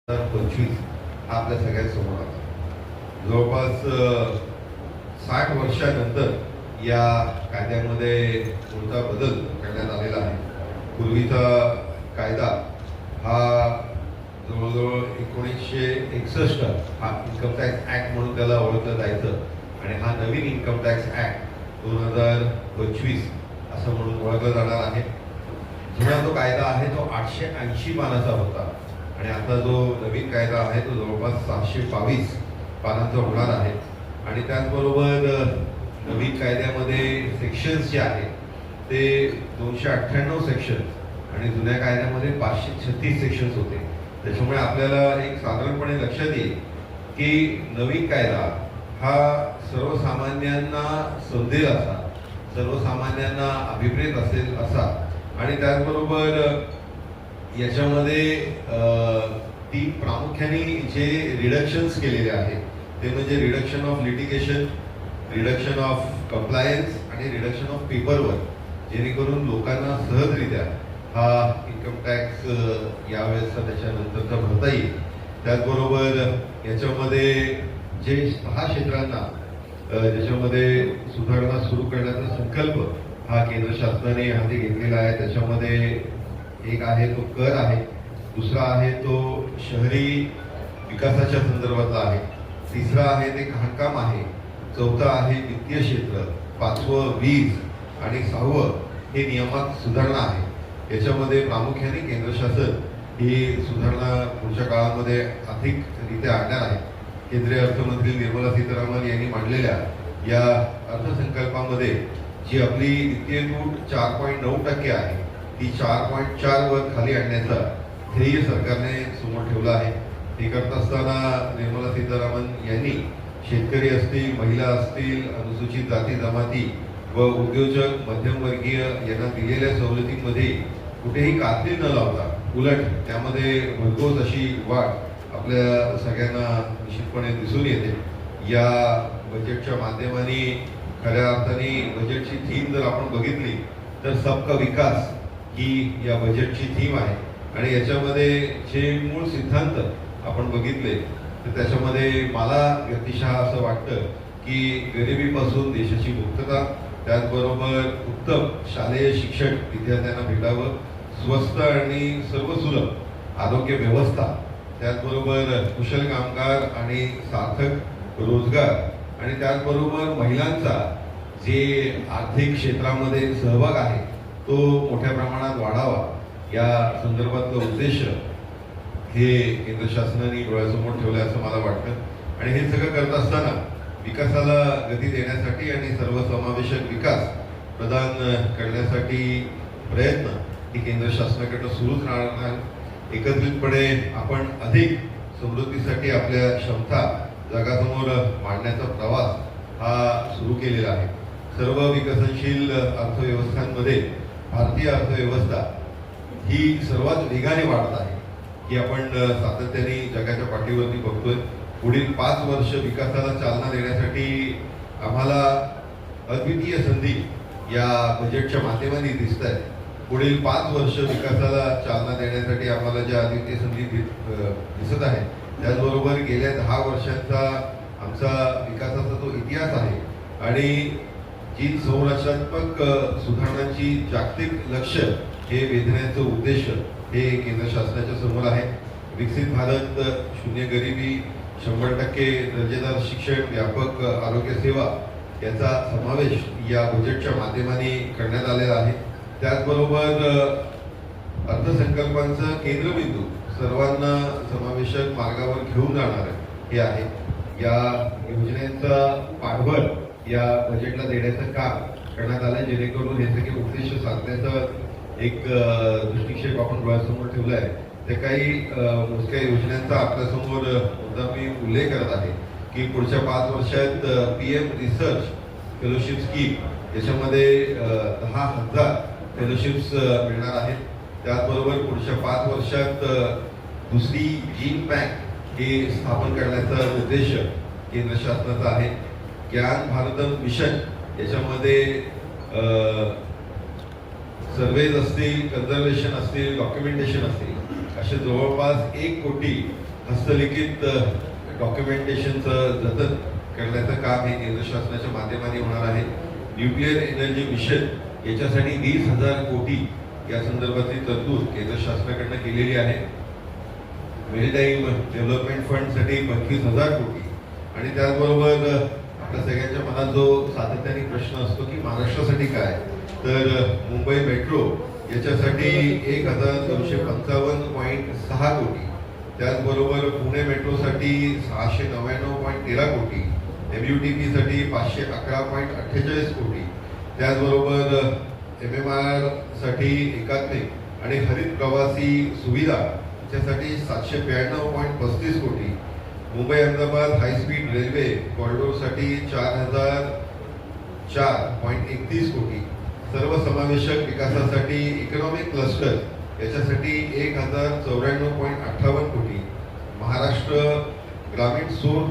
2025 हा आपल्या सगळ्यांसमोर आला. जवळपास 60 वर्षानंतर या कायद्यामध्ये मोठा बदल करण्यात आलेला आहे. पूर्वीचा कायदा हा जवळजवळ 1961 हा इन्कम टॅक्स ॲक्ट म्हणून त्याला ओळखलं जायचं आणि हा नवीन इन्कम टॅक्स ॲक्ट 2025 असं म्हणून ओळखलं जाणार आहे. जुना जो कायदा आहे तो 880 पानाचा होता आणि आता जो नवीन कायदा आहे तो जवळपास 722 पानांचा होणार आहे. आणि त्याचबरोबर नवीन कायद्यामध्ये सेक्शन्स जे आहेत ते 298 सेक्शन्स आणि जुन्या कायद्यामध्ये 536 सेक्शन्स होते. त्याच्यामुळे आपल्याला एक साधारणपणे लक्षात येईल की नवीन कायदा हा सर्वसामान्यांना समजेल असा, सर्वसामान्यांना अभिप्रेत असेल असा आणि त्याचबरोबर याच्यामध्ये ती प्रामुख्याने जे रिडक्शन्स केलेले आहेत ते म्हणजे reduction of litigation, reduction of compliance आणि रिडक्शन ऑफ पेपरवर्क, जेणेकरून लोकांना सहजरित्या हा इन्कम टॅक्स यावेळेसचा त्याच्यानंतरचा भरता येईल. त्याचबरोबर याच्यामध्ये जे 6 क्षेत्रांना ज्याच्यामध्ये सुधारणा सुरू करण्याचा संकल्प हा केंद्र शासनाने हाती घेतलेला आहे. त्याच्यामध्ये एक आहे तो कर आहे, दुसरा आहे तो शहरी विकासाच्या संदर्भातला आहे, तिसरा आहे ते खाणकाम आहे, चौथा आहे वित्तीय क्षेत्र, 5वं वीज आणि 6वं हे नियमात सुधारणा आहे. याच्यामध्ये प्रामुख्याने केंद्र शासन ही सुधारणा पुढच्या काळामध्ये अधिकरित्या आणणार आहे. केंद्रीय अर्थमंत्री निर्मला सीतारामन यांनी मांडलेल्या या अर्थसंकल्पामध्ये जी आपली वित्तीय तूट 4.9% आहे ती 4.4 वर खाली आणण्याचा ध्येय सरकारने समोर ठेवला आहे. हे करत असताना निर्मला सीतारामन यांनी शेतकरी असतील, महिला असतील, अनुसूचित जाती जमाती व उद्योजक, मध्यमवर्गीय यांना दिलेल्या सवलतींमध्ये कुठेही कात्री न लावता उलट त्यामध्ये भरघोस अशी वाढ आपल्या सगळ्यांना निश्चितपणे दिसून येते. या बजेटच्या माध्यमाने खऱ्या अर्थाने बजेटची थीम जर आपण बघितली तर सबका विकास ही या बजेटची थीम आहे आणि याच्यामध्ये जे मूळ सिद्धांत आपण बघितले तर त्याच्यामध्ये मला व्यक्तिशः असं वाटतं की गरिबीपासून देशाची मुक्तता, त्याचबरोबर उत्तम शालेय शिक्षण विद्यार्थ्यांना भेटावं, स्वस्त आणि सर्वसुलभ आरोग्य व्यवस्था, त्याचबरोबर कुशल कामगार आणि सार्थक रोजगार आणि त्याचबरोबर महिलांचा जे आर्थिक क्षेत्रामध्ये सहभाग आहे तो मोठ्या प्रमाणात वाढावा, या संदर्भातलं उद्देश हे केंद्र शासनाने डोळ्यासमोर ठेवलं असं मला वाटतं. आणि हे सगळं करत असताना विकासाला गती देण्यासाठी आणि सर्वसमावेशक विकास प्रदान करण्यासाठी प्रयत्न ही केंद्र शासनाकडनं सुरूच राहणार. एकत्रितपणे आपण अधिक समृद्धीसाठी आपल्या क्षमता जगासमोर मांडण्याचा प्रवास हा सुरू केलेला आहे. सर्व विकसनशील अर्थव्यवस्थांमध्ये भारतीय अर्थव्यवस्था ही सर्वात वेगाने वाढत आहे की आपण सातत्याने जगाच्या पाठीवरती बघतोय. पुढील 5 वर्ष विकासाला चालना देण्यासाठी आम्हाला अद्वितीय संधी या बजेटच्या माध्यमाने दिसत आहेत. पुढील 5 वर्ष विकासाला चालना देण्यासाठी आम्हाला ज्या अद्वितीय संधी दिसत आहे त्याचबरोबर गेल्या 10 वर्षांचा आमचा विकासाचा जो इतिहास आहे आणि जी संरचनात्मक सुधारणांची जागतिक लक्ष हे वेधण्याचं उद्देश हे केंद्र शासनाच्या समोर आहे. विकसित भारत, शून्य गरिबी, 100% दर्जेदार शिक्षण, व्यापक आरोग्य सेवा याचा समावेश या बजेटच्या माध्यमाने करण्यात आलेला आहे. त्याचबरोबर अर्थसंकल्पांचं केंद्रबिंदू सर्वांना समावेशक मार्गावर घेऊन जाणार हे आहे. या योजनेचा पाठबळ या बजेटला देण्याचं काम करण्यात आलं जेणेकरून हे सगळे उद्देश साधण्याचा एक दृष्टिक्षेप आपण डोळ्यासमोर ठेवला आहे. ते काही मोजक्या योजनांचा आपल्यासमोर मुद्दा मी उल्लेख करत आहे की पुढच्या 5 वर्षात PM रिसर्च फेलोशिप स्कीम याच्यामध्ये 10,000 फेलोशिप्स मिळणार आहेत. त्याचबरोबर पुढच्या 5 वर्षात दुसरी जीन बँक हे स्थापन करण्याचा उद्देश केंद्र शासनाचा आहे. ज्ञान भारत मिशन याच्यामध्ये सर्वेज असतील, कन्झर्वेशन असतील, डॉक्युमेंटेशन असतील असे जवळपास 1 कोटी हस्तलिखित डॉक्युमेंटेशनचं जतन करण्याचं काम हे केंद्र शासनाच्या माध्यमाने होणार आहे. न्यूक्लिअर एनर्जी मिशन याच्यासाठी 20,000 कोटी या संदर्भातली तरतूद केंद्र शासनाकडनं केलेली आहे. मेरीटाईम डेव्हलपमेंट फंडसाठी 25,000 कोटी आणि त्याचबरोबर आपल्या सगळ्यांच्या मनात जो सातत्याने प्रश्न असतो की महाराष्ट्रासाठी काय, तर मुंबई मेट्रो याच्यासाठी 1,255.6 कोटी, त्याचबरोबर पुणे मेट्रोसाठी 699.13 कोटी, MUTP साठी 511.48 कोटी, त्याचबरोबर MMR साठी एकात्मिक आणि हरित प्रवासी सुविधा याच्यासाठी 792.35 कोटी, मुंबई अहमदाबाद हायस्पीड रेल्वे कॉरिडॉरसाठी 4,004.31 कोटी, सर्वसमावेशक विकासासाठी इकॉनॉमिक क्लस्टर याच्यासाठी 1,094.58 कोटी, महाराष्ट्र ग्रामीण सौर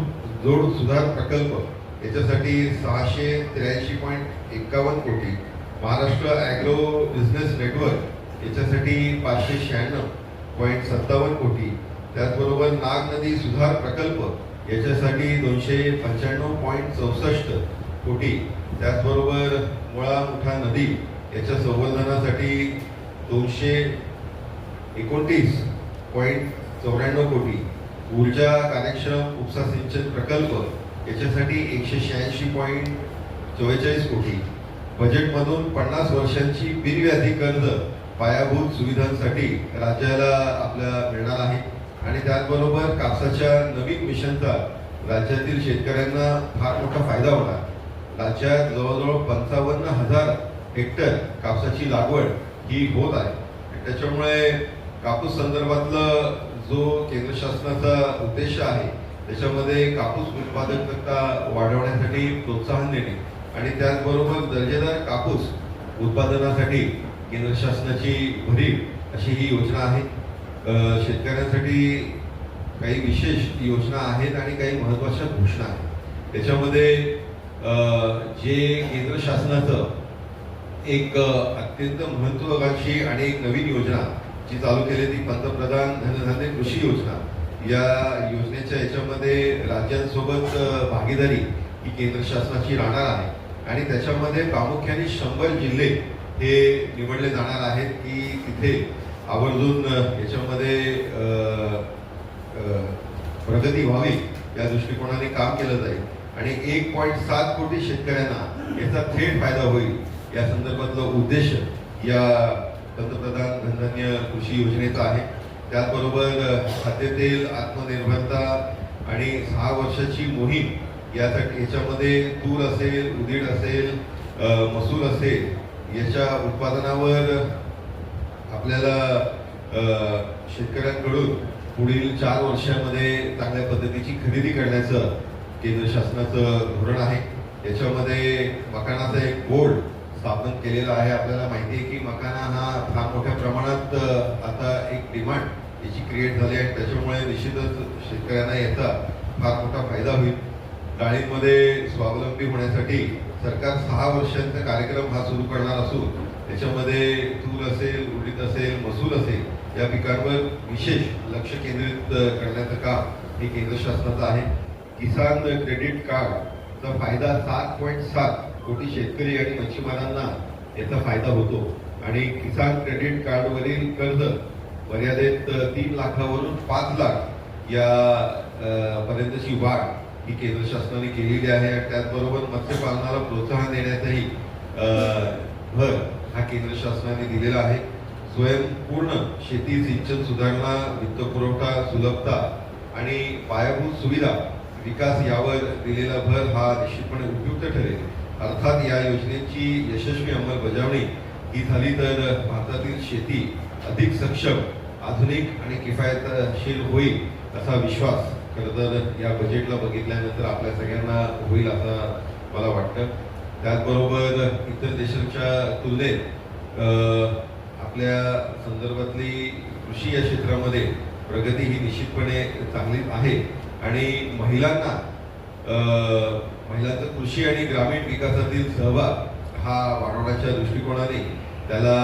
जोड सुधार प्रकल्प याच्यासाठी 683.51 कोटी, महाराष्ट्र ॲग्रो बिझनेस नेटवर्क याच्यासाठी 596.57 कोटी, त्याचबरोबर नाग नदी सुधार प्रकल्प याच्यासाठी 295.64 कोटी, त्याचबरोबर मुळा मुठा नदी याच्या संवर्धनासाठी 229.94 कोटी, ऊर्जा कार्यक्षम उपसा सिंचन प्रकल्प याच्यासाठी 186.44 कोटी, बजेटमधून 50 वर्षांची बिनव्याधी कर्ज पायाभूत सुविधांसाठी राज्याला आपल्याला मिळणार आहे आणि त्याचबरोबर कापसाच्या नवीन मिशनचा राज्यातील शेतकऱ्यांना फार मोठा फायदा होणार. राज्यात जवळजवळ 55,000 हेक्टर कापसाची लागवड ही होत आहे. त्याच्यामुळे कापूस संदर्भातलं जो केंद्र शासनाचा उद्देश आहे त्याच्यामध्ये कापूस उत्पादकता वाढवण्यासाठी प्रोत्साहन देणे आणि त्याचबरोबर दर्जेदार कापूस उत्पादनासाठी केंद्र शासनाची भरीव अशी ही योजना आहे. शेतकऱ्यांसाठी काही विशेष योजना आहेत आणि काही महत्त्वाच्या घोषणा आहेत. त्याच्यामध्ये जे केंद्र शासनाचं एक अत्यंत महत्त्वाकांक्षी आणि एक नवीन योजना जी चालू केली ती पंतप्रधान धनधान्य कृषी योजना. या योजनेच्या याच्यामध्ये राज्यांसोबत भागीदारी ही केंद्र शासनाची राहणार आहे आणि त्याच्यामध्ये प्रामुख्याने 100 जिल्हे हे निवडले जाणार आहेत की तिथे आवर्जून याच्यामध्ये प्रगती व्हावी या दृष्टिकोनाने काम केलं जाईल आणि 1.7 कोटी शेतकऱ्यांना याचा थेट फायदा होईल या संदर्भातला उद्देश या पंतप्रधान धनधान्य कृषी योजनेचा आहे. त्याचबरोबर खाद्यतेल आत्मनिर्भरता आणि 6 वर्षाची मोहीम यासाठी याच्यामध्ये तूर असेल, उडीद असेल, मसूर असेल याच्या उत्पादनावर आपल्याला शेतकऱ्यांकडून पुढील 4 वर्षांमध्ये चांगल्या पद्धतीची खरेदी करण्याचं केंद्र शासनाचं धोरण आहे. याच्यामध्ये मकानाचा एक बोर्ड स्थापन केलेला आहे. आपल्याला माहिती आहे की मकाना हा फार मोठ्या प्रमाणात आता एक डिमांड याची क्रिएट झाली आहे. त्याच्यामुळे निश्चितच शेतकऱ्यांना याचा फार मोठा फायदा होईल. डाळींमध्ये स्वावलंबी होण्यासाठी सरकार 6 वर्षांचा कार्यक्रम हा सुरू करणार असून त्याच्यामध्ये तूर असेल, उडीद असेल, मसूर असेल या पिकांवर विशेष लक्ष केंद्रित करण्याचं काम हे केंद्र शासनाचं आहे. किसान क्रेडिट कार्डचा फायदा 7.7 कोटी शेतकरी आणि मच्छीमारांना याचा फायदा होतो आणि किसान क्रेडिट कार्डवरील कर्ज मर्यादेत 3 लाखावरून 5 लाख या पर्यंतची वाढ ही केंद्र शासनाने केलेली आहे. त्याचबरोबर मत्स्यपालनाला प्रोत्साहन देण्याचाही भर हा केंद्र शासनाने दिलेला आहे. स्वयंपूर्ण शेती सिंचन सुधारणा, वित्तपुरवठा सुलभता आणि पायाभूत सुविधा विकास यावर दिलेला भर हा निश्चितपणे उपयुक्त ठरेल. अर्थात या योजनेची यशस्वी अंमलबजावणी ही झाली तर भारतातील शेती अधिक सक्षम, आधुनिक आणि किफायतशीर होईल असा विश्वास खरं तर या बजेटला बघितल्यानंतर आपल्या सगळ्यांना होईल असं मला वाटतं. त्याचबरोबर इतर देशांच्या तुलनेत आपल्या संदर्भातली कृषी या क्षेत्रामध्ये प्रगती ही निश्चितपणे चांगली आहे आणि महिलांचा कृषी आणि ग्रामीण विकासातील सहभाग हा वाढवण्याच्या दृष्टिकोनाने, त्याला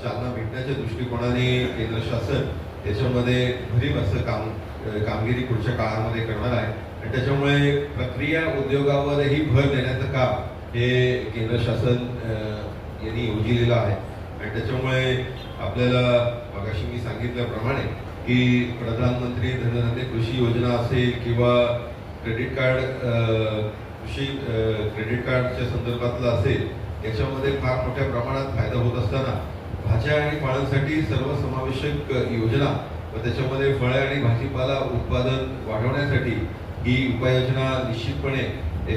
चालना भेटण्याच्या दृष्टिकोनाने केंद्र शासन याच्यामध्ये भरीव असं काम कामगिरी पुढच्या काळामध्ये करणार आहे आणि त्याच्यामुळे प्रक्रिया उद्योगावरही भर देण्याचं काम हे केंद्र शासन यांनी योजिलेलं आहे आणि त्याच्यामुळे आपल्याला मगाशी मी सांगितल्याप्रमाणे की प्रधानमंत्री धनधान्य कृषी योजना असेल किंवा क्रेडिट कार्ड कृषी क्रेडिट कार्डच्या संदर्भातलं असेल याच्यामध्ये फार मोठ्या प्रमाणात फायदा होत असताना भाज्या आणि फळांसाठी सर्वसमावेशक योजना व त्याच्यामध्ये फळे आणि भाजीपाला उत्पादन वाढवण्यासाठी ही उपाययोजना निश्चितपणे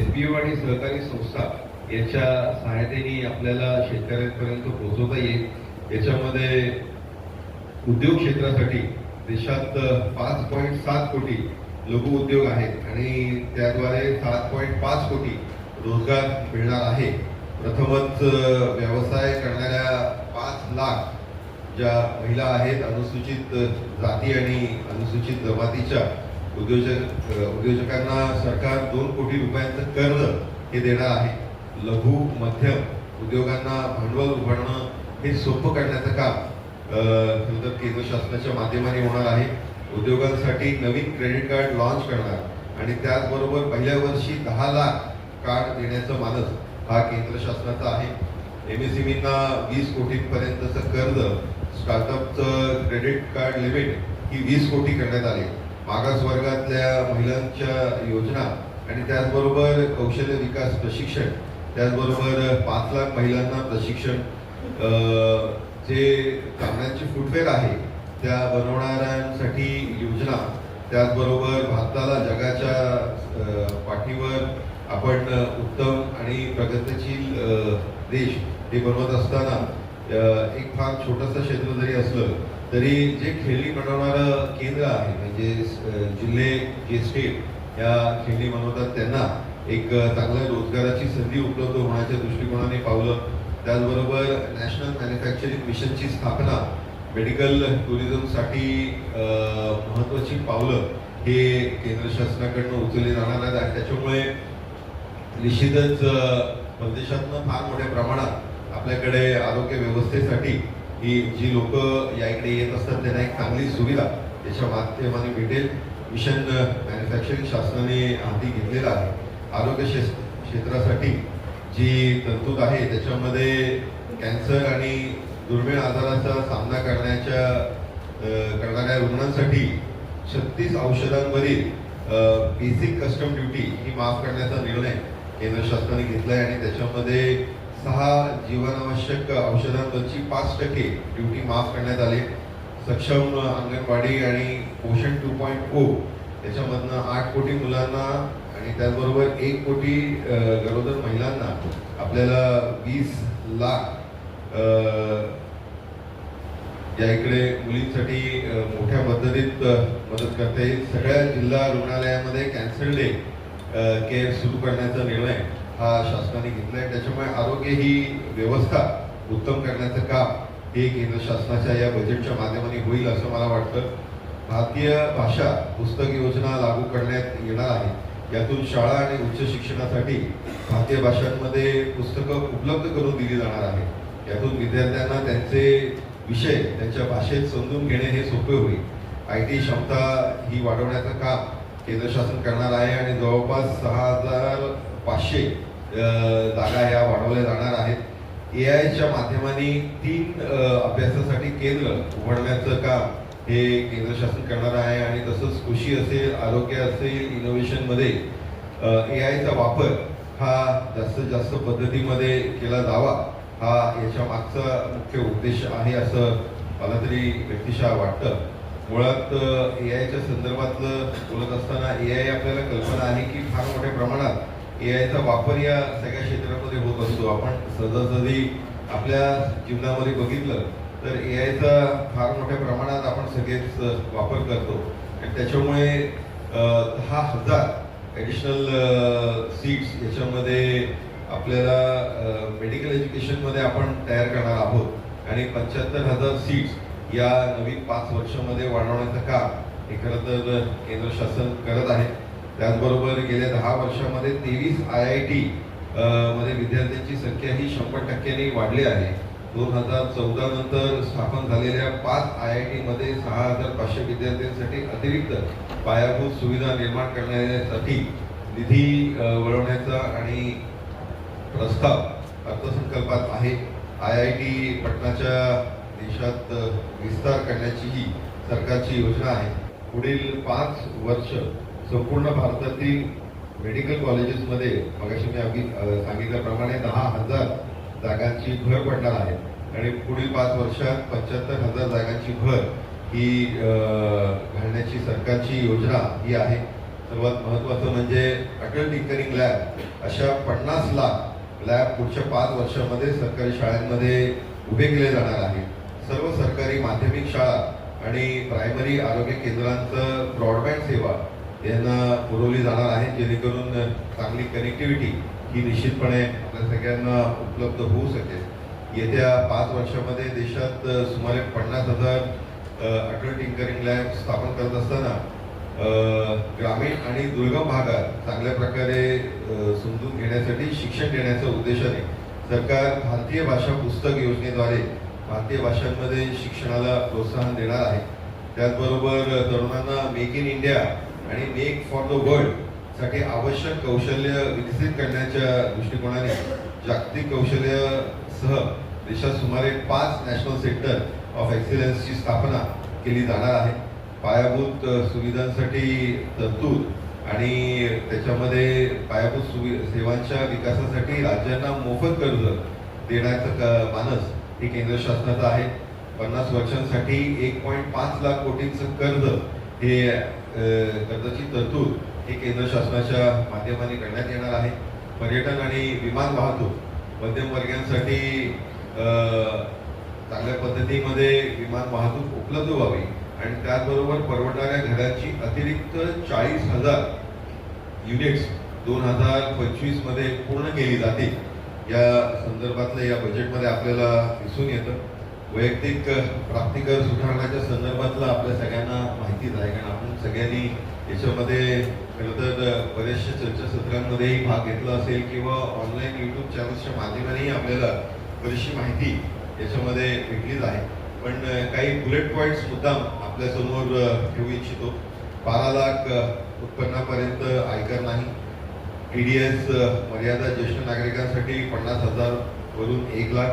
FPO आणि सहकारी संस्था याच्या सहायतेने आपल्याला शेतकऱ्यांपर्यंत पोहोचवता येईल. याच्यामध्ये उद्योग क्षेत्रासाठी देशात 5.7 कोटी लघु उद्योग आहेत आणि त्याद्वारे 7.5 कोटी रोजगार मिळणार आहे. प्रथमच व्यवसाय करणाऱ्या 5 लाख ज्या महिला आहेत अनुसूचित जाती आणि अनुसूचित जमातीच्या उद्योजकांना सरकार 2 कोटी रुपयांचं कर्ज हे देणार आहे. लघु मध्यम उद्योगांना भांडवल उभारणं हे सोपं करण्याचं काम केंद्र शासनाच्या माध्यमाने होणार आहे. उद्योगांसाठी नवीन क्रेडिट कार्ड लॉन्च करणार आणि त्याचबरोबर पहिल्या वर्षी 10 लाख कार्ड देण्याचा मानस हा केंद्र शासनाचा आहे. MSMEंना 20 कोटींपर्यंतचं कर्ज, स्टार्टअपचं क्रेडिट कार्ड लिमिट ही 20 कोटी करण्यात आली. मागास वर्गातल्या महिलांच्या योजना आणि त्याचबरोबर कौशल्य विकास प्रशिक्षण, त्याचबरोबर 5 लाख महिलांना प्रशिक्षण, जे कापडांचे फुटवेअर आहे त्या बनवणाऱ्यांसाठी योजना, त्याचबरोबर भारताला जगाच्या पाठीवर आपण उत्तम आणि प्रगतीशील देश हे बनवत असताना एक फार छोटंसं क्षेत्र जरी असलं तरी जे खेळणी बनवणारं केंद्र आहे म्हणजे जिल्हे जे स्टेट या खेळणी बनवतात त्यांना एक चांगल्या रोजगाराची संधी उपलब्ध होण्याच्या दृष्टिकोनाने पावलं. त्याचबरोबर नॅशनल मॅन्युफॅक्चरिंग मिशनची स्थापना, मेडिकल टुरिझमसाठी महत्त्वाची पावलं हे केंद्र शासनाकडनं उचलली जाणार आहेत आणि त्याच्यामुळे निश्चितच परदेशातनं फार मोठ्या प्रमाणात आपल्याकडे आरोग्य व्यवस्थेसाठी ही जी लोक या इकडे येत असतात त्यांना एक चांगली सुविधा याच्या माध्यमाने भेटेल. मिशन मॅन्युफॅक्चरिंग शासनाने हाती घेतलेला आहे. आरोग्य क्षेत्रासाठी जी तरतूद आहे त्याच्यामध्ये कॅन्सर आणि दुर्मिळ आजाराचा सामना करणाऱ्या रुग्णांसाठी 36 औषधांवरील बेसिक कस्टम ड्युटी ही माफ करण्याचा निर्णय केंद्र शासनाने घेतला आहे आणि त्याच्यामध्ये 6 जीवनावश्यक औषधांवरची 5% ड्युटी माफ करण्यात आली. सक्षम अंगणवाडी आणि पोषण 2.0 याच्यामधनं 8 कोटी मुलांना आणि त्याचबरोबर 1 कोटी गरोदर महिलांना आपल्याला 20 लाख या इकडे मुलींसाठी मोठ्या पद्धतीत मदत करता येईल. सगळ्या जिल्हा रुग्णालयामध्ये कॅन्सर डे केअर सुरू करण्याचा निर्णय हा शासनाने घेतला आहे. त्याच्यामुळे आरोग्य ही व्यवस्था उत्तम करण्याचं काम हे केंद्र शासनाच्या या बजेटच्या माध्यमाने होईल असं मला वाटतं. भारतीय भाषा पुस्तक योजना लागू करण्यात येणार आहे. यातून शाळा आणि उच्च शिक्षणासाठी भारतीय भाषांमध्ये पुस्तकं उपलब्ध करून दिली जाणार आहे. यातून विद्यार्थ्यांना त्यांचे विषय त्यांच्या भाषेत समजून घेणे हे सोपे होईल. IT क्षमता ही वाढवण्याचं काम केंद्र शासन करणार आहे आणि जवळपास 6500 जागा या वाढवल्या जाणार आहेत. AI च्या माध्यमाने 3 अभ्यासासाठी केंद्र उघडण्याचं काम हे केंद्र शासन करणार आहे आणि तसंच कृषी असेल, आरोग्य असेल, इनोव्हेशनमध्ये AI चा वापर हा जास्तीत जास्त पद्धतीमध्ये केला जावा हा याच्या मागचा मुख्य उद्देश आहे असं मला तरी व्यक्तिशः वाटतं. मुळात AI च्या संदर्भातलं बोलत असताना AI आपल्याला कल्पना आहे की फार मोठ्या प्रमाणात AI चा वापर या सगळ्या क्षेत्रामध्ये होत असतो. आपण सहजासहजी आपल्या जीवनामध्ये बघितलं तर AI चा फार मोठ्या प्रमाणात आपण सगळेच वापर करतो आणि त्याच्यामुळे 10,000 ॲडिशनल सीट्स याच्यामध्ये आपल्याला मेडिकल एज्युकेशनमध्ये आपण तयार करणार आहोत आणि 75,000 सीट्स या नवीन 5 वर्षामध्ये वाढवण्याचं काम हे खरं तर केंद्र शासन करत आहे. त्याचबरोबर गेल्या 10 वर्षामध्ये 23 IIT मध्ये विद्यार्थ्यांची संख्या ही 100% वाढली आहे. 2014 नंतर स्थापन झालेल्या 5 IIT मध्ये 6,500 विद्यार्थ्यांसाठी अतिरिक्त पायाभूत सुविधा निर्माण करण्यासाठी निधी वळवण्याचा आणि प्रस्ताव अर्थसंकल्पात आहे. IIT पटनाच्या देशात विस्तार करण्याचीही सरकारची योजना आहे. पुढील 5 वर्ष संपूर्ण भारतातील मेडिकल कॉलेजेसमध्ये मगाशी मी अगदी सांगितल्याप्रमाणे 10,000 जागांची भर पडणार आहे आणि पुढील 5 वर्षात 75,000 जागांची भर ही घालण्याची सरकारची योजना ही आहे. सर्वात महत्त्वाचं म्हणजे अटल टिंकरिंग लॅब अशा 50 लाख लॅब पुढच्या 5 वर्षामध्ये सरकारी शाळांमध्ये उभे केले जाणार आहे. सर्व सरकारी माध्यमिक शाळा आणि प्रायमरी आरोग्य केंद्रांचं ब्रॉडबँड सेवा यांना पुरवली जाणार आहे, जेणेकरून चांगली कनेक्टिव्हिटी ही निश्चितपणे आपल्या सगळ्यांना उपलब्ध होऊ शकेल. येत्या 5 वर्षामध्ये देशात सुमारे 50,000 अटल टिंकरिंग लॅब स्थापन करत असताना ग्रामीण आणि दुर्गम भागात चांगल्या प्रकारे समजून घेण्यासाठी शिक्षण देण्याच्या उद्देशाने सरकार भारतीय भाषा पुस्तक योजनेद्वारे भारतीय भाषांमध्ये शिक्षणाला प्रोत्साहन देणार आहे. त्याचबरोबर तरुणांना मेक इन इंडिया आणि मेक फॉर द वर्ल्ड साठी आवश्यक कौशल्य विकसित करण्याच्या दृष्टिकोनाने जागतिक कौशल्यसह देशात सुमारे 5 नॅशनल सेंटर ऑफ एक्सिलन्सची स्थापना केली जाणार आहे. पायाभूत सुविधांसाठी तरतूद आणि त्याच्यामध्ये पायाभूत सेवांच्या विकासासाठी राज्यांना मोफत कर्ज देण्याचं मानस हे केंद्र शासनाचं आहे. 50 वर्षांसाठी 1.5 लाख कोटींचं कर्ज हे कर्जाची तरतूद हे केंद्र शासनाच्या माध्यमाने करण्यात येणार आहे. पर्यटन आणि विमान वाहतूक मध्यमवर्गीयांसाठी चांगल्या पद्धतीमध्ये विमान वाहतूक उपलब्ध व्हावी आणि त्याचबरोबर परवडणाऱ्या घरांची अतिरिक्त 40,000 युनिट्स 2025 मध्ये पूर्ण केली जातील. या संदर्भातलं या बजेटमध्ये आपल्याला दिसून येतं. वैयक्तिक प्राप्तिकर सुधारण्याच्या संदर्भातलं आपल्या सगळ्यांना माहितीच आहे, कारण आपण सगळ्यांनी याच्यामध्ये खरं तर बऱ्याचशा चर्चासत्रांमध्येही भाग घेतला असेल किंवा ऑनलाईन यूट्यूब चॅनल्सच्या माध्यमानेही आपल्याला बरीचशी माहिती याच्यामध्ये भेटलीच आहे. पण काही बुलेट पॉईंट्स मुद्दाम आपल्यासमोर ठेवू इच्छितो. 12 लाख उत्पन्नापर्यंत आयकर नाही. TDS मर्यादा ज्येष्ठ नागरिकांसाठी 50,000 वरून 1 लाख.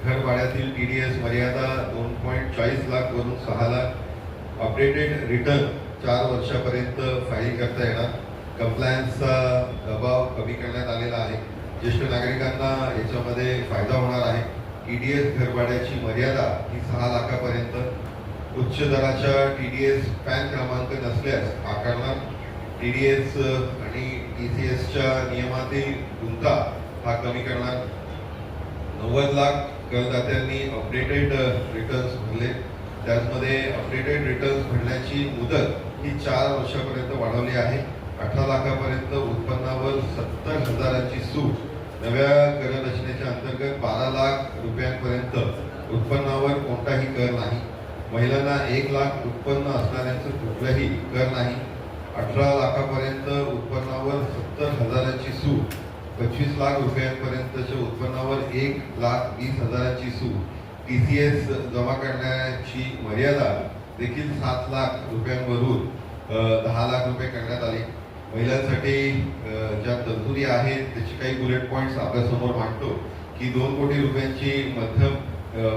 घर भाड्यातील TDS मर्यादा 2.40 लाख वरून 6 लाख. अपडेटेड रिटर्न 4 वर्षापर्यंत फाईल करता येणार. कंप्लायन्सचा दबाव कमी करण्यात आलेला आहे. ज्येष्ठ नागरिकांना याच्यामध्ये फायदा होणार आहे. TDS घरभाड्याची मर्यादा ही 6 लाखापर्यंत. उच्च दराच्या TDS पॅन क्रमांक नसल्यास आकारणार. TDS आणि TCSच्या नियमातील गुंता हा कमी करणार. 90 लाख करदात्यांनी अपडेटेड रिटर्न्स भरले. त्याचमध्ये अपडेटेड रिटर्न्स भरण्याची मुदत ही 4 वर्षापर्यंत वाढवली आहे. 18 लाखापर्यंत उत्पन्नावर 70,000ची सूट. नव्या कर रचनेच्या अंतर्गत 12 लाख रुपयांपर्यंत उत्पन्नावर कोणताही कर नाही. महिलांना 1 लाख उत्पन्न असणाऱ्यांचं कुठलाही कर नाही. 18 लाखापर्यंत उत्पन्नावर 70,000ची सूट. 25 लाख रुपयांपर्यंतच्या उत्पन्नावर 1,20,000ची सूट. TCS जमा करण्याची मर्यादा देखील 7 लाख रुपयांवरून 10 लाख रुपये करण्यात आली. महिलांसाठी ज्या तरतुदी आहेत त्याची काही बुलेट पॉईंट्स आपल्यासमोर मांडतो की 2 कोटी रुपयांची मध्यम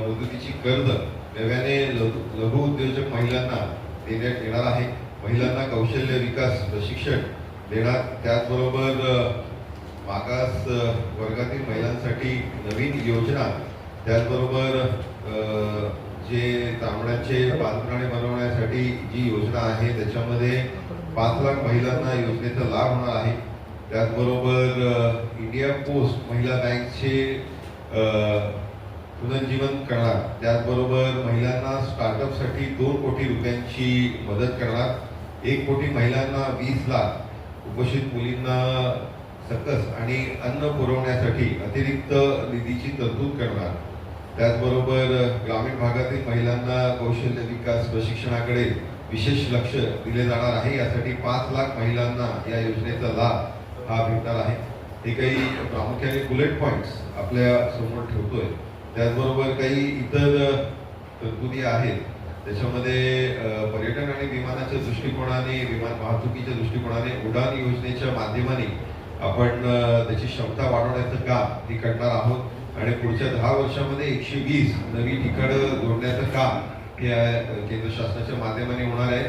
मुदतीची कर्ज नव्याने लघु उद्योजक महिलांना देण्यात येणार आहे. महिलांना कौशल्य विकास प्रशिक्षण देणार. त्याचबरोबर मागास वर्गातील महिलांसाठी नवीन योजना. त्याचबरोबर जे तांबड्याचे बांधकामे बनवण्यासाठी जी योजना आहे त्याच्यामध्ये 5 लाख महिलांना योजनेचा लाभ होणार आहे. त्याचबरोबर इंडिया पोस्ट महिला बँकचे पुनर्जीवन करणार. त्याचबरोबर महिलांना स्टार्टअपसाठी 2 कोटी रुपयांची मदत करणार. 1 कोटी महिलांना 20 लाख. कुपोषित मुलींना सकस आणि अन्न पुरवण्यासाठी अतिरिक्त निधीची तरतूद करणार. त्याचबरोबर ग्रामीण भागातील महिलांना कौशल्य विकास प्रशिक्षणाकडे विशेष लक्ष दिले जाणार आहे. यासाठी 5 लाख महिलांना या योजनेचा लाभ हा भेटणार आहे. हे काही प्रामुख्याने बुलेट पॉईंट्स आपल्या समोर ठेवतोय. त्याचबरोबर काही इतर तरतुदी आहेत त्याच्यामध्ये पर्यटन आणि विमानाच्या दृष्टिकोनाने, विमान वाहतुकीच्या दृष्टिकोनाने उडान योजनेच्या माध्यमाने आपण त्याची क्षमता वाढवण्याचं काम हे करणार आहोत आणि पुढच्या 10 वर्षामध्ये 120 नवी ठिकाणं जोडण्याचं काम हे केंद्र शासनाच्या माध्यमाने होणार आहे,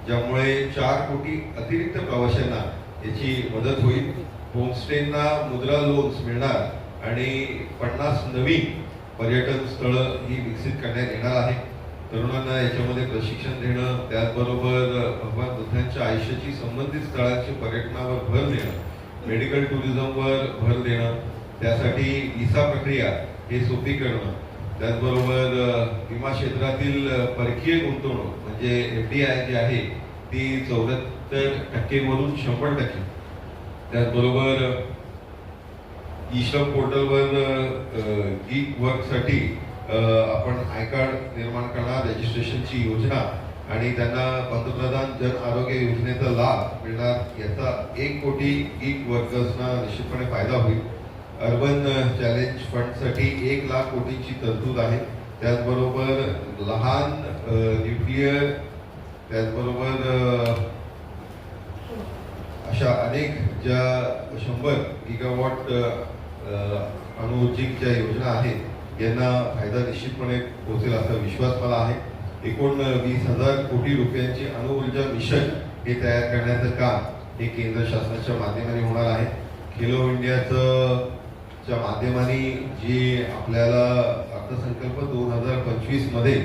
ज्यामुळे 4 कोटी अतिरिक्त प्रवाशांना याची मदत होईल. होमस्टेंना मुद्रा लोन्स मिळणार आणि 50 नवीन पर्यटन स्थळं ही विकसित करण्यात येणार आहे. तरुणांना याच्यामध्ये प्रशिक्षण देणं, त्याचबरोबर भगवान बुद्धांच्या आयुष्याशी संबंधित स्थळांच्या पर्यटनावर भर देणं, मेडिकल टुरिझमवर भर देणं, त्यासाठी व्हिसा प्रक्रिया हे सोपी करणं, त्याचबरोबर विमा क्षेत्रातील परकीय गुंतवणूक म्हणजे FDI जी आहे ती 74% वरून 100%. त्याचबरोबर ई-श्रम पोर्टलवर गीग वर्कसाठी आपण आय कार्ड निर्माण करणार, रजिस्ट्रेशनची योजना आणि त्यांना पंतप्रधान जन आरोग्य योजनेचा लाभ मिळणार. याचा 1 कोटी गीग वर्कर्सना निश्चितपणे फायदा होईल. अर्बन चॅलेंज फंडसाठी 1 लाख कोटींची तरतूद आहे. त्याचबरोबर लहान न्यूक्लिअर, त्याचबरोबर अशा अनेक ज्या 100 गिगावॉट अणुऊर्जेच्या योजना आहेत यांना फायदा निश्चितपणे पोहोचेल असा विश्वास मला आहे. एकूण 20,000 कोटी रुपयांचे अणुऊर्जा मिशन हे तयार करण्याचं काम हे केंद्र शासनाच्या माध्यमाने होणार आहे. खेलो इंडियाच्या माध्यमाने जे आपल्याला अर्थसंकल्प 2025 मध्ये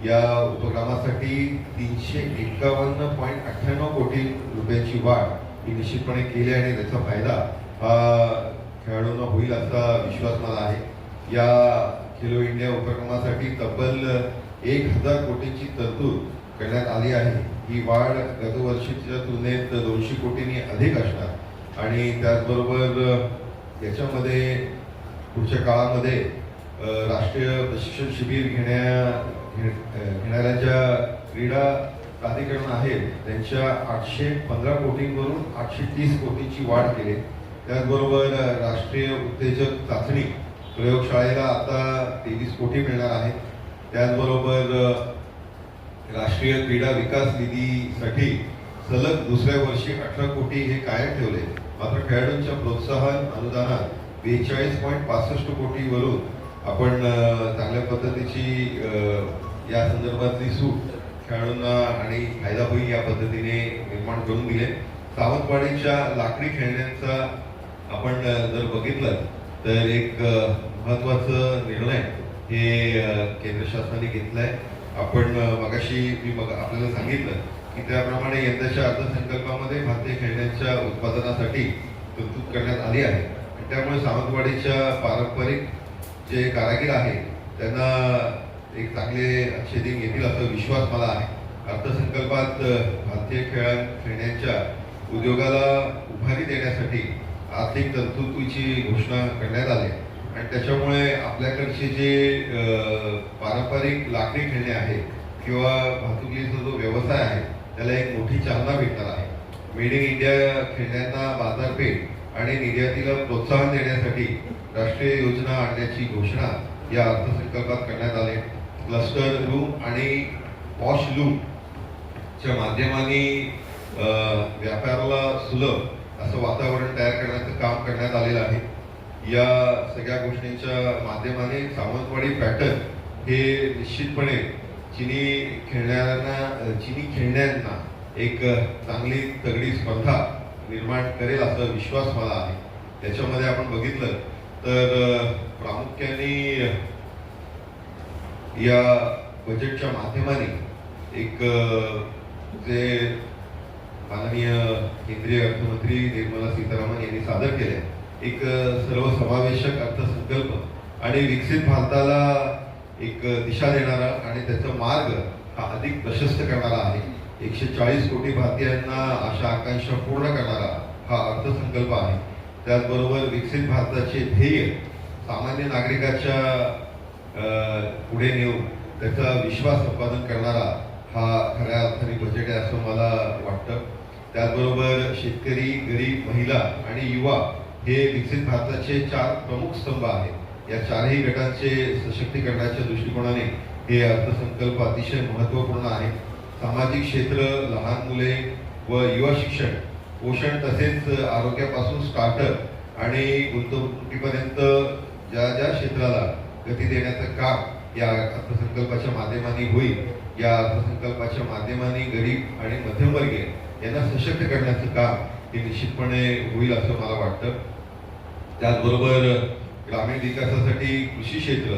या उपक्रमासाठी 351.98 कोटी रुपयांची वाढ ही निश्चितपणे केली आणि त्याचा फायदा हा खेळाडूंना होईल असा विश्वास मला आहे. या खेलो इंडिया उपक्रमासाठी तब्बल 1,000 कोटींची तरतूद करण्यात आली आहे. ही वाढ गतवर्षीच्या तुलनेत 200 कोटींनी अधिक असणार आणि त्याचबरोबर याच्यामध्ये पुढच्या काळामध्ये राष्ट्रीय प्रशिक्षण शिबिर घेणाऱ्या ज्या क्रीडा प्राधिकरण आहेत त्यांच्या 815 कोटींवरून 830 कोटींची वाढ केली. त्याचबरोबर राष्ट्रीय उत्तेजक चाचणी प्रयोगशाळेला आता 23 कोटी मिळणार आहेत. त्याचबरोबर राष्ट्रीय क्रीडा विकास निधीसाठी सलग दुसऱ्या वर्षी 18 कोटी हे कायम ठेवले. मात्र खेळाडूंच्या प्रोत्साहन अनुदानात 42.65 कोटीवरून आपण चांगल्या पद्धतीची या संदर्भातली सूट खेळाडूंना आणि फायदा होईल या पद्धतीने निर्माण करून दिले. सावंतवाडीच्या लाकडी खेळण्यांचा आपण जर बघितलं तर एक महत्त्वाचा निर्णय हे केंद्र शासनाने घेतलाय. आपण मगाशी आपल्याला सांगितलं की त्याप्रमाणे यंदाच्या अर्थसंकल्पामध्ये भारतीय खेळण्यांच्या उत्पादनासाठी तरतूद करण्यात आली आहे. त्यामुळे सावंतवाडीच्या पारंपरिक जे कारागीर आहेत त्यांना एक चांगले अच्छे दिन येतील असा विश्वास मला आहे. अर्थसंकल्पात भारतीय खेळण्यांच्या उद्योगाला उभारी देण्यासाठी आर्थिक तरतुदीची घोषणा करण्यात आली आणि त्याच्यामुळे आपल्याकडचे जे पारंपरिक लाकडी खेळणे आहेत किंवा वाहतुकीचा जो व्यवसाय आहे त्याला एक मोठी चालना भेटणार आहे. मेड इन इंडिया खेळण्यांना बाजारपेठ आणि निर्यातीला प्रोत्साहन देण्यासाठी राष्ट्रीय योजना आणण्याची घोषणा या अर्थसंकल्पात करण्यात आली. क्लस्टर लूम आणि पॉश लूमच्या माध्यमाने व्यापाराला सुलभ असं वातावरण तयार करण्याचं काम करण्यात आलेलं आहे. या सगळ्या गोष्टींच्या माध्यमाने सावंतवाडी पॅटर्न हे निश्चितपणे चिनी खेळण्यांना एक चांगली तगडी स्पर्धा निर्माण करेल असा विश्वास मला आहे. त्याच्यामध्ये आपण बघितलं तर प्रामुख्याने या बजेटच्या माध्यमाने एक जे माननीय केंद्रीय अर्थमंत्री निर्मला सीतारामन यांनी सादर केले एक सर्वसमावेशक अर्थसंकल्प आणि विकसित भारताला एक दिशा देणारा आणि त्याचा मार्ग हा अधिक प्रशस्त करणारा आहे. 140 कोटी भारतीयांना आशा आकांक्षा पूर्ण करणारा हा अर्थसंकल्प आहे. त्याचबरोबर विकसित भारताचे ध्येय सामान्य नागरिकाच्या पुढे नेऊन त्याचा विश्वास संपादन करणारा हा खऱ्या अर्थाने बजेट आहे असं मला वाटतं. त्याचबरोबर शेतकरी, गरीब, महिला आणि युवा हे विकसित भारताचे 4 प्रमुख स्तंभ आहेत. या 4ही गटांचे सशक्तीकरणाच्या दृष्टिकोनाने हे अर्थसंकल्प अतिशय महत्त्वपूर्ण आहे. सामाजिक क्षेत्र, लहान मुले व युवा शिक्षण, पोषण तसेच आरोग्यापासून स्टार्टअप आणि गुंतवणुकीपर्यंत ज्या ज्या क्षेत्राला गती देण्याचं काम या अर्थसंकल्पाच्या माध्यमाने होईल. या अर्थसंकल्पाच्या माध्यमाने गरीब आणि मध्यमवर्गीय यांना सशक्त करण्याचं काम हे निश्चितपणे होईल असं मला वाटतं. त्याचबरोबर ग्रामीण विकासासाठी कृषी क्षेत्र,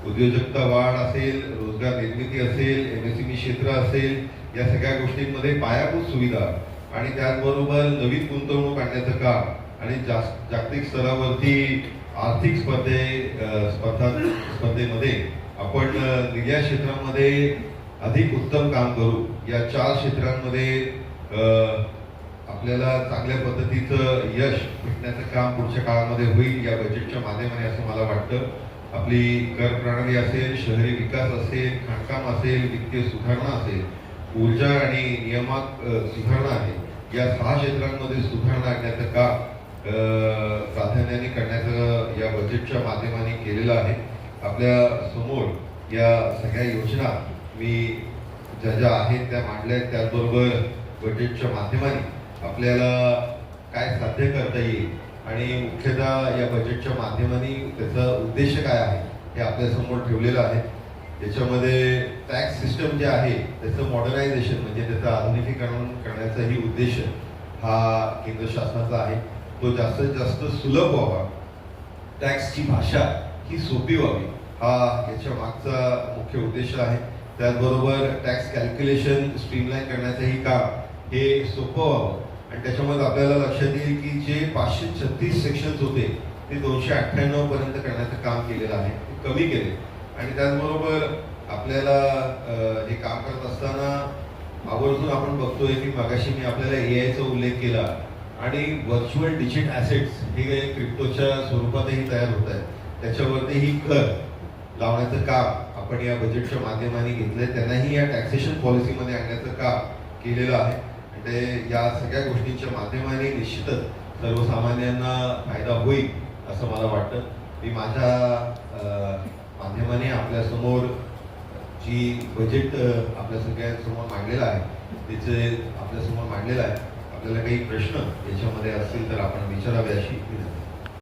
उद्योजकता वाढ असेल, रोजगार निर्मिती असेल, MSME क्षेत्र असेल, या सगळ्या गोष्टींमध्ये पायाभूत सुविधा आणि त्याचबरोबर नवीन गुंतवणूक आणण्याचं काम आणि जागतिक स्तरावरती आर्थिक स्पर्धेमध्ये आपण निर्यात क्षेत्रामध्ये अधिक उत्तम काम करू. या 4 क्षेत्रांमध्ये आपल्याला चांगल्या पद्धतीचं यश भेटण्याचं काम पुढच्या काळामध्ये होईल या बजेटच्या माध्यमाने असं मला वाटतं. आपली कर प्रणाली असेल, शहरी विकास असेल, खाणकाम असेल, वित्तीय सुधारणा असेल, ऊर्जा आणि नियामक सुधारणा आहे, या 6 क्षेत्रांमध्ये सुधारणा आणण्याचं काम प्राधान्याने करण्याचं या बजेटच्या माध्यमाने केलेलं आहे. आपल्या समोर या सगळ्या योजना मी ज्या आहेत त्या मांडल्या आहेत. त्याचबरोबर बजेटच्या माध्यमाने आपल्याला काय साध्य करता येईल आणि मुख्यतः या बजेटच्या माध्यमाने त्याचा उद्देश काय आहे हे आपल्यासमोर ठेवलेलं आहे. याच्यामध्ये टॅक्स सिस्टम जे आहे त्याचं मॉडर्नायझेशन म्हणजे त्याचं आधुनिकीकरण करण्याचाही उद्देश हा केंद्र शासनाचा आहे. तो जास्तीत जास्त सुलभ व्हावा, टॅक्सची भाषा ही सोपी व्हावी, हा याच्या मागचा मुख्य उद्देश आहे. त्याचबरोबर टॅक्स कॅल्क्युलेशन स्ट्रीमलाईन करण्याचंही काम हे सोपं व्हावं आणि त्याच्यामध्ये आपल्याला लक्षात येईल की जे 536 सेक्शन्स होते ते 298 पर्यंत करण्याचं काम केलेलं आहे, ते कमी केले. आणि त्याचबरोबर आपल्याला हे काम करत असताना आवर्जून आपण बघतोय की मगाशी मी आपल्याला AIचा उल्लेख केला आणि व्हर्च्युअल डिजिट ॲसेट्स हे क्रिप्टोच्या स्वरूपातही तयार होत आहेत. त्याच्यावरतीही कर लावण्याचं काम आपण या बजेटच्या माध्यमाने घेतलंय. त्यांनाही या टॅक्सेशन पॉलिसीमध्ये आणण्याचं काम केलेलं आहे. ते या सगळ्या गोष्टींच्या माध्यमाने निश्चितच सर्वसामान्यांना फायदा होईल असं मला वाटतं. मी माझ्या माध्यमाने आपल्यासमोर जी बजेट आपल्या सगळ्यांसमोर मांडलेलं आहे त्याचे आपल्यासमोर मांडलेलं आहे. आपल्याला काही प्रश्न याच्यामध्ये असतील तर आपण विचारावे अशी विनंती.